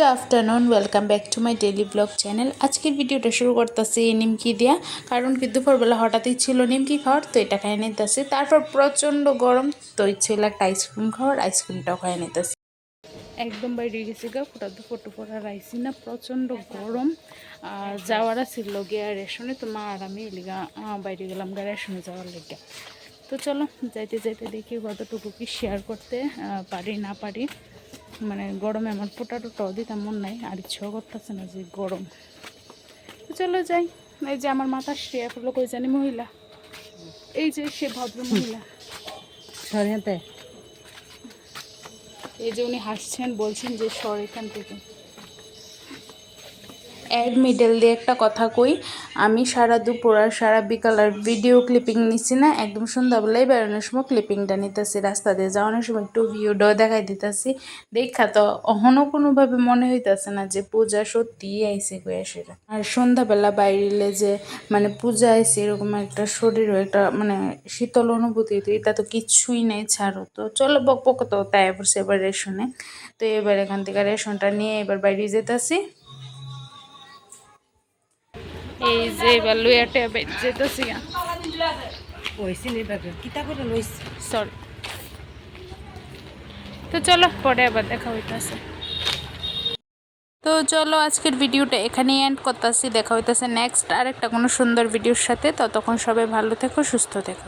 Good afternoon, welcome back to my daily blog channel. আজকের ভিডিওটা শুরু করতেছি নিমকি দিয়া, কারণ কি দুপুরবেলা হঠাৎই ছিল নিমকি খাওয়ার, তো এটা খাই নিতেছি। তারপর প্রচণ্ড গরম, তো ইচ্ছে হলো একটা আইসক্রিম খাওয়ার, আইসক্রিমটাও খাই নিতেছি। একদম বাইরে গেছি গা, ফটো আর আইসি না, প্রচণ্ড গরম। যাওয়ার ছিল গিয়া রেশনে, তো মা আর আমি এলিগা বাইরে গেলাম গা রেশনে যাওয়ার লেগে। তো চলো যাইতে যাইতে দেখি কতটুকু কি শেয়ার করতে পারি না পারি। মানে গরমে আমার পোটাটোটাও দিতে মন নাই, আর ইচ্ছাও করতেছে না যে গরম। তো চলো যাই। এই যে আমার মাথা শ্রেয়া পড়লো, কই জানি মহিলা, এই যে সে ভদ্র মহিলা, এই যে উনি হাসছেন, বলছেন যে সর এখান থেকে। এর মিডল দিয়ে একটা কথা কই, আমি সারা দুপুর আর সারা বিকাল আর ভিডিও ক্লিপিং নিচ্ছি না, একদম সন্ধ্যাবেলায় বেরোনোর সময় ক্লিপিংটা নিতেছি। রাস্তা দিয়ে যাওয়ানোর সময় একটু ভিডিও দেখাই দিতেছি। দেখা তো অহনও কোনোভাবে মনে হইতেছে না যে পূজা সত্যিই আইসে কয়ে সেটা। আর সন্ধ্যাবেলা বাইরে যে মানে পূজা আইসে এরকম একটা শরীরও একটা মানে শীতল অনুভূতি, তো এটা তো কিছুই নেই, ছাড়ো। তো চলো বক তো তাই পড়ছে এবার রেশনে। তো এবার এখান থেকে রেশনটা নিয়ে এবার বাইরে যেতেছি। এই যে এবার লইয়াটে যেতেছি, সরি। তো চলো পরে আবার দেখা হইতেছে। তো চলো আজকের ভিডিওটা এখানেই এন্ড করতেছি। দেখা হইতেছে নেক্সট আরেকটা কোনো সুন্দর ভিডিওর সাথে। ততক্ষণ সবাই ভালো থেকো, সুস্থ থেকো।